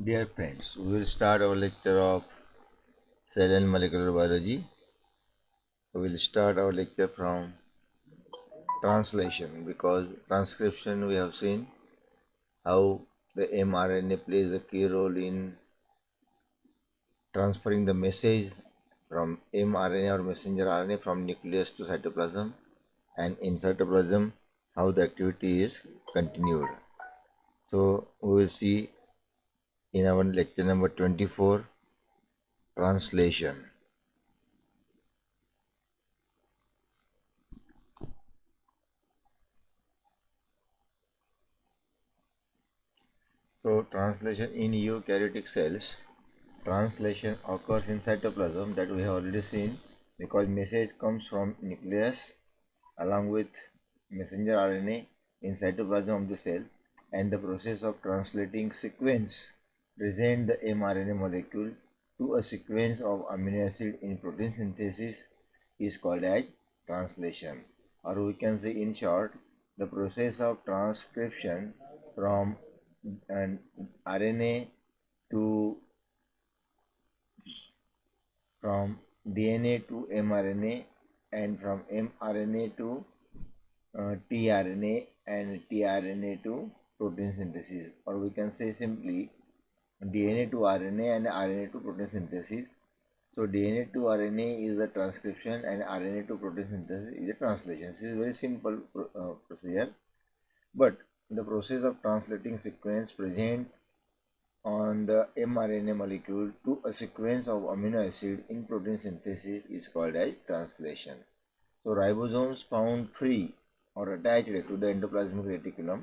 Dear friends, we will start our lecture of cell and molecular biology. We will start our lecture from translation because transcription we have seen how the mRNA plays a key role in transferring the message from mRNA or messenger RNA from nucleus to cytoplasm, and in cytoplasm how the activity is continued. So we will see in our lecture number 24, translation. So translation in eukaryotic cells, translation occurs in cytoplasm, that we have already seen, because message comes from nucleus along with messenger RNA in cytoplasm of the cell, and the process of translating sequence present the mRNA molecule to a sequence of amino acid in protein synthesis is called as translation, or we can say in short, the process of transcription from an RNA to from DNA to mRNA, and from mRNA to tRNA, and tRNA to protein synthesis, or we can say simply DNA to RNA and RNA to protein synthesis. So DNA to RNA is the transcription and RNA to protein synthesis is the translation. This is very simple procedure, but the process of translating sequence present on the mRNA molecule to a sequence of amino acid in protein synthesis is called as translation. So ribosomes found free or attached to the endoplasmic reticulum.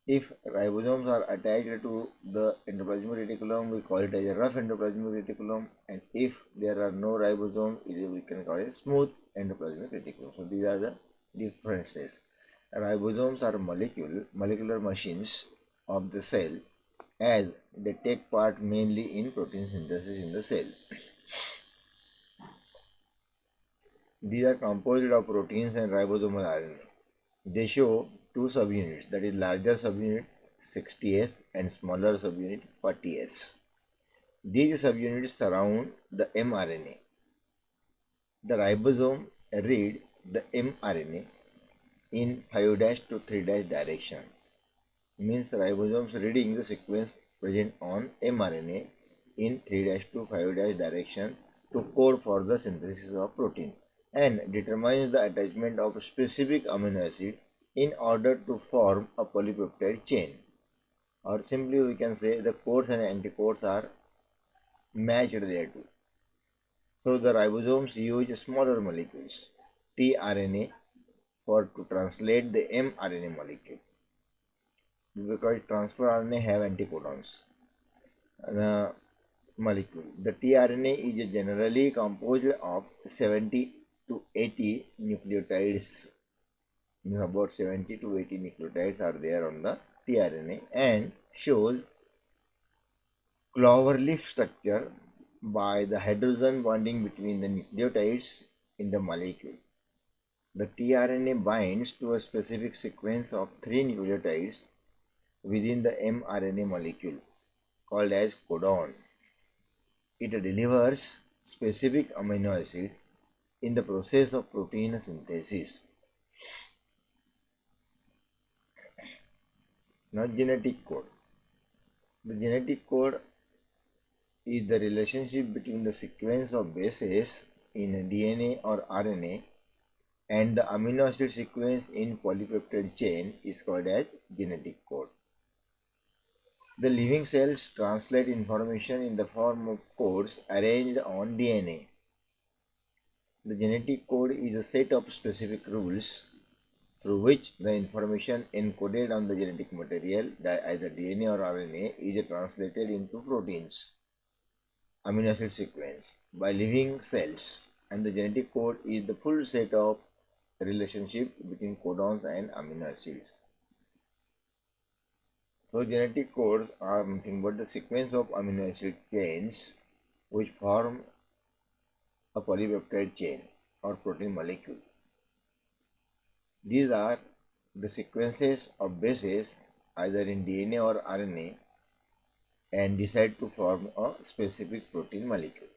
If ribosomes are attached to the endoplasmic reticulum, we call it as a rough endoplasmic reticulum, and if there are no ribosomes, we can call it smooth endoplasmic reticulum. So these are the differences. Ribosomes are molecular machines of the cell, as they take part mainly in protein synthesis in the cell. These are composed of proteins and ribosomal RNA. They show two subunits, that is larger subunit 60S and smaller subunit 40S. These subunits surround the mRNA. The ribosome read the mRNA in 5' to 3' direction. Means ribosomes reading the sequence present on mRNA in 3' to 5' direction to code for the synthesis of protein, and determines the attachment of specific amino acid in order to form a polypeptide chain, or simply we can say the codes and anticodes are matched there too. So the ribosomes use smaller molecules, tRNA, for to translate the mRNA molecule, because transfer RNA have anticodons. Molecule. The tRNA is generally composed of 70 to 80 nucleotides. About 70 to 80 nucleotides are there on the tRNA, and shows cloverleaf structure by the hydrogen bonding between the nucleotides in the molecule. The tRNA binds to a specific sequence of 3 nucleotides within the mRNA molecule called as codon. It delivers specific amino acids in the process of protein synthesis. Now, genetic code. The genetic code is the relationship between the sequence of bases in DNA or RNA and the amino acid sequence in polypeptide chain is called as genetic code. The living cells translate information in the form of codes arranged on DNA. The genetic code is a set of specific rules through which the information encoded on the genetic material, either DNA or RNA, is translated into proteins amino acid sequence by living cells, and the genetic code is the full set of relationship between codons and amino acids. So genetic codes are nothing but the sequence of amino acid chains which form a polypeptide chain or protein molecule. These are the sequences of bases either in DNA or RNA and decide to form a specific protein molecule.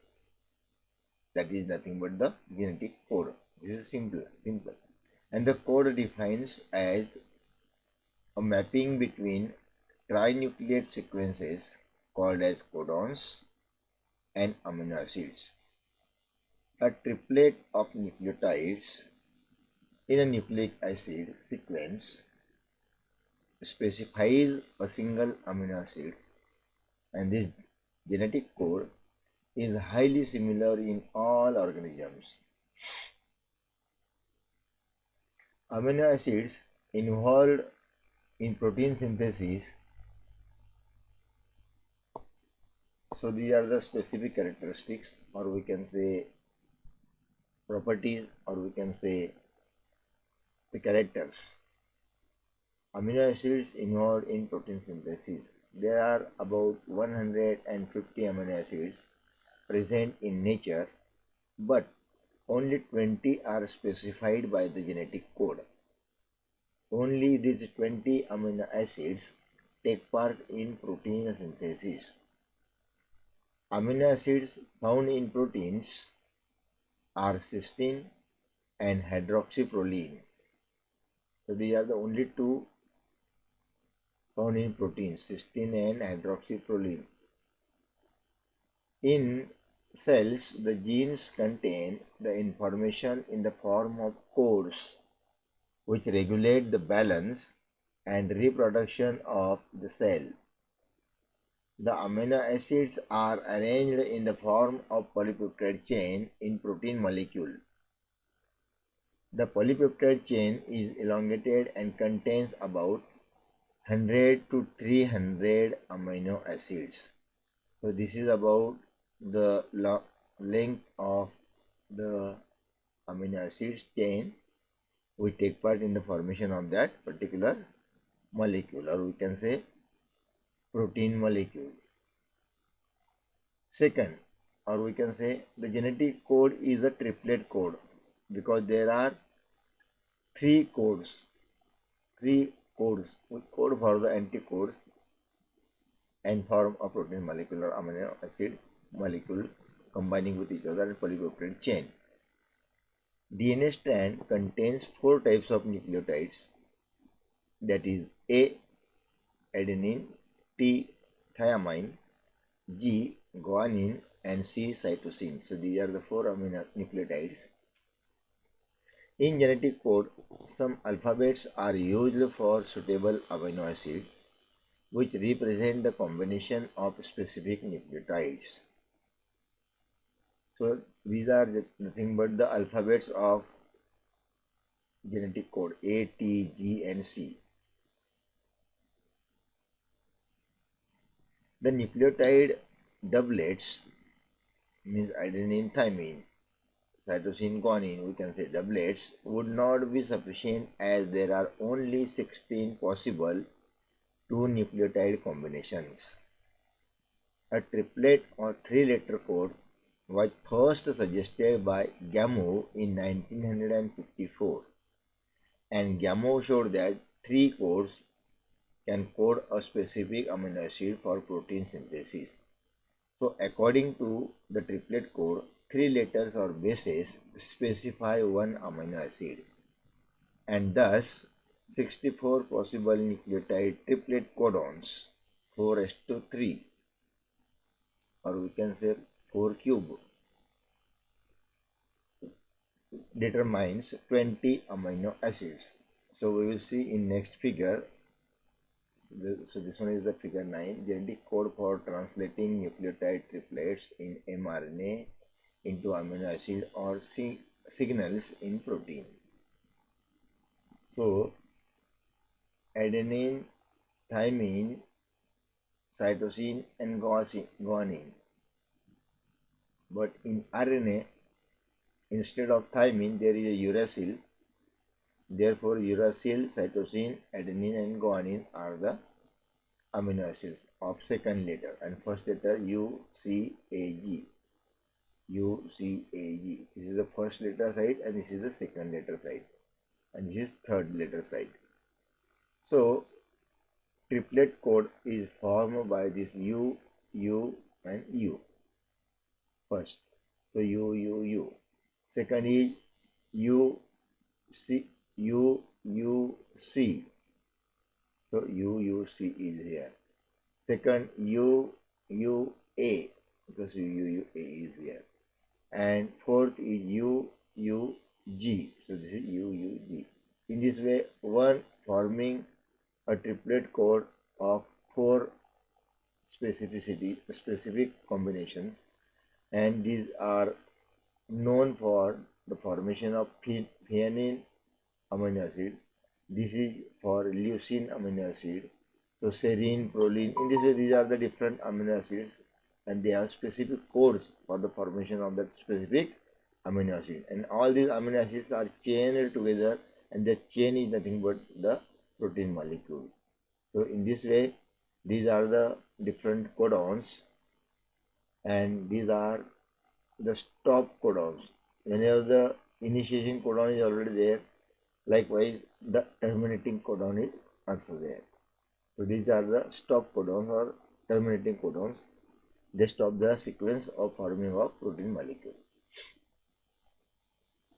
That is nothing but the genetic code. This is simple. And the code defines as a mapping between trinucleate sequences called as codons and amino acids. A triplet of nucleotides in a nucleic acid sequence specifies a single amino acid, and this genetic code is highly similar in all organisms. Amino acids involved in protein synthesis. So these are the specific characteristics, or we can say properties, or we can say the characters. Amino acids involved in protein synthesis. There are about 150 amino acids present in nature, but only 20 are specified by the genetic code. Only these 20 amino acids take part in protein synthesis. Amino acids found in proteins are cysteine and hydroxyproline. So these are the only two found in proteins, cysteine and hydroxyproline. In cells, the genes contain the information in the form of codes which regulate the balance and reproduction of the cell. The amino acids are arranged in the form of polypeptide chain in protein molecule. The polypeptide chain is elongated and contains about 100 to 300 amino acids. So this is about the length of the amino acids chain which take part in the formation of that particular molecule, or we can say protein molecule. Second, or we can say the genetic code is a triplet code, because there are three codes with code for the anticodes and form a protein molecule or amino acid molecule combining with each other in polypeptide chain. DNA strand contains 4 types of nucleotides, that is A adenine, T thymine, G guanine, and C cytosine. So these are the 4 amino nucleotides. In genetic code, some alphabets are used for suitable amino acid which represent the combination of specific nucleotides. So these are nothing but the alphabets of genetic code A, T, G, and C. The nucleotide doublets, means adenine, thymine, cytosine, guanine, we can say doublets, would not be sufficient as there are only 16 possible 2 nucleotide combinations. A triplet or 3-letter code was first suggested by Gamow in 1954, and Gamow showed that 3 codes can code a specific amino acid for protein synthesis. So according to the triplet code, 3 letters or bases specify 1 amino acid, and thus 64 possible nucleotide triplet codons, 4:3, or we can say 4 cube, determines 20 amino acids. So we will see in next figure. So this one is the figure 9, genetic code for translating nucleotide triplets in mRNA into amino acid or signals in protein. So adenine, thymine, cytosine, and guanine. But in RNA, instead of thymine, there is a uracil. Therefore, uracil, cytosine, adenine, and guanine are the amino acids of second letter, and first letter UCAG. UCAG. This is the first letter side, and this is the second letter side, and this is third letter side. So triplet code is formed by this U, and U first. So U. Second is U, C, C. So C is here. Second A, because A is here. And fourth is G. So this is G. In this way, one forming a triplet code of four specific combinations, and these are known for the formation of theanine amino acid. This is for leucine amino acid. So serine, proline. In this way, these are the different amino acids, and they have specific codes for the formation of that specific amino acid. And all these amino acids are chained together, and the chain is nothing but the protein molecule. So in this way, these are the different codons, and these are the stop codons. Whenever the initiation codon is already there, likewise the terminating codon is also there. So these are the stop codons or terminating codons. They stop the sequence of forming of protein molecule.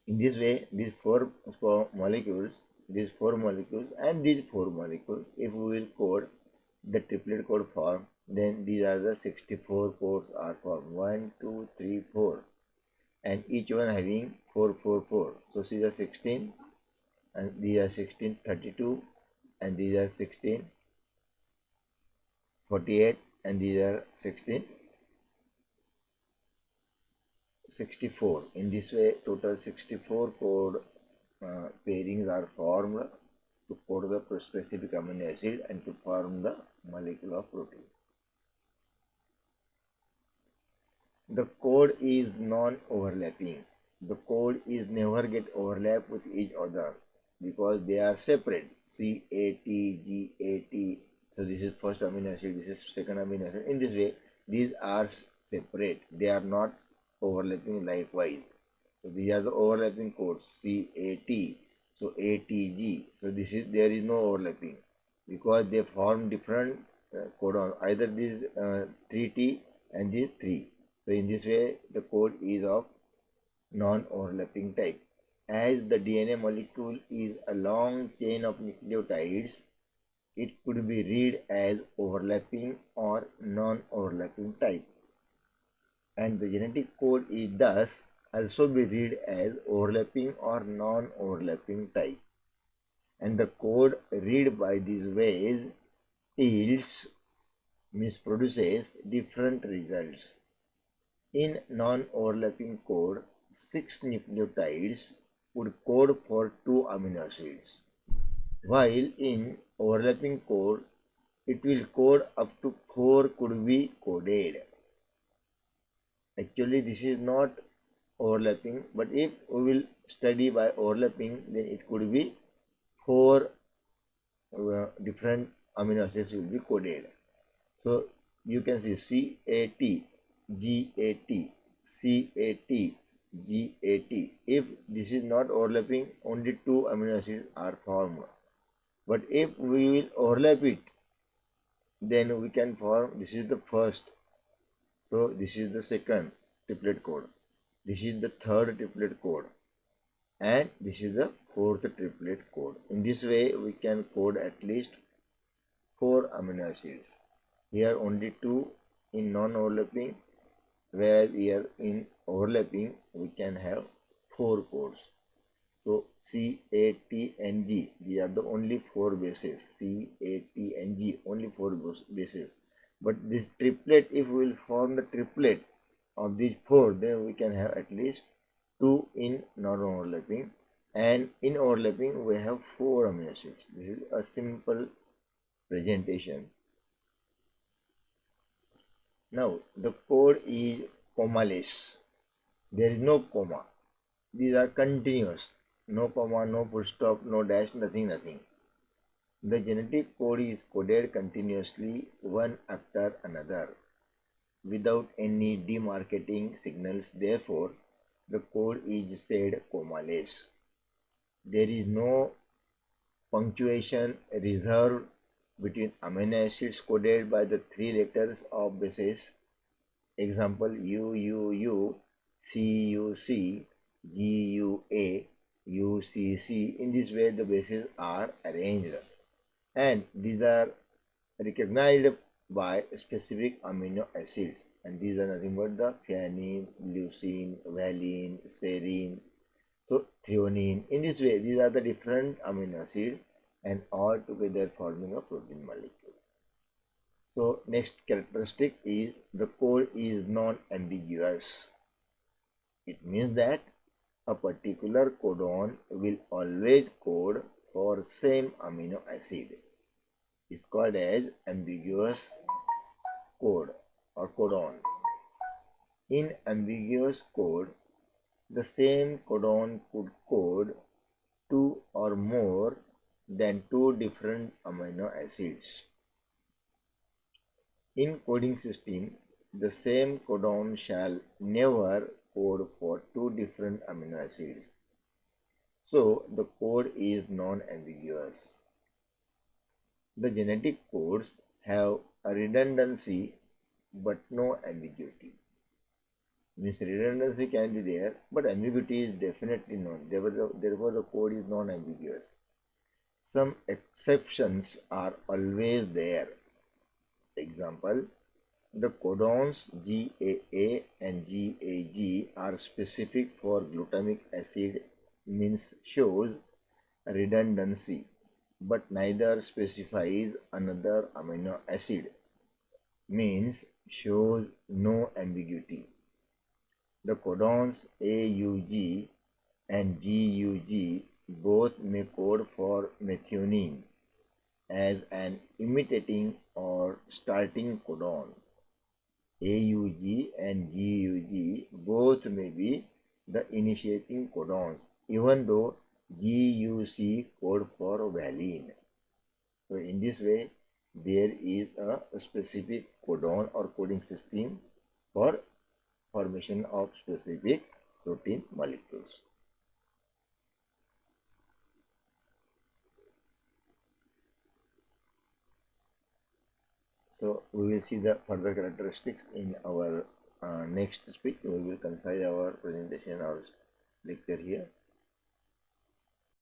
In this way, these four molecules, and these four molecules, if we will code the triplet code form, then these are the 64 codes are formed. 1, 2, 3, 4, and each one having 4, 4, 4. So these are 16, and these are 16, 32, and these are 16, 48, and these are 16, 64. In this way, total 64 code pairings are formed to code the specific amino acid and to form the molecule of protein. The code is non-overlapping. The code is never get overlap with each other because they are separate. CAT, GAT. So this is first amino acid, this is second amino acid. In this way, these are separate. They are not overlapping likewise. So these are the overlapping codes. CAT. So ATG. So this is, there is no overlapping because they form different codons. Either these 3T and these 3. So in this way, the code is of non-overlapping type. As the DNA molecule is a long chain of nucleotides, it could be read as overlapping or non-overlapping type. And the genetic code is thus also be read as overlapping or non-overlapping type. And the code read by these ways produces different results. In non-overlapping code, 6 nucleotides would code for 2 amino acids, while in overlapping code, it will code up to 4 could be coded. Actually, this is not overlapping, but if we will study by overlapping, then it could be 4 different amino acids will be coded. So you can see CAT, GAT, CAT, GAT. If this is not overlapping, only 2 amino acids are formed. But if we will overlap it, then we can form, this is the first. So this is the second triplet code. This is the third triplet code. And this is the fourth triplet code. In this way, we can code at least 4 amino acids. Here only 2 in non-overlapping, whereas here in overlapping we can have 4 codes. So C, A, T, and G, these are the only 4 bases. C, A, T, and G, only 4 bases. But this triplet, if we will form the triplet of these 4, then we can have at least 2 in non-overlapping, and in overlapping we have 4 amino acids. This is a simple presentation. Now the code is commaless. There is no comma. These are continuous. No comma, no full stop, no dash, nothing. The genetic code is coded continuously one after another without any demarcating signals. Therefore, the code is said commaless. There is no punctuation reserved between amino acids coded by the three letters of bases. Example UUU, CUC, GUA, UCC. In this way, the bases are arranged, and these are recognized by specific amino acids, and these are nothing but the threonine, leucine, valine, serine, so threonine. In this way, these are the different amino acids and all together forming a protein molecule. So next characteristic is the code is non-ambiguous. It means that a particular codon will always code for same amino acid. It's called as ambiguous code or codon. In ambiguous code, the same codon could code two or more than two different amino acids. In coding system, the same codon shall never code for two different amino acids. So the code is non-ambiguous. The genetic codes have a redundancy but no ambiguity. Means redundancy can be there, but ambiguity is definitely not. Therefore, the code is non-ambiguous. Some exceptions are always there. Example, the codons GAA and GAG are specific for glutamic acid, means shows redundancy, but neither specifies another amino acid, means shows no ambiguity. The codons AUG and GUG both may code for methionine as an imitating or starting codon. AUG and GUG both may be the initiating codons, even though GUC code for valine. So in this way, there is a specific codon or coding system for formation of specific protein molecules. So we will see the further characteristics in our next speech. We will concise our presentation, our lecture here.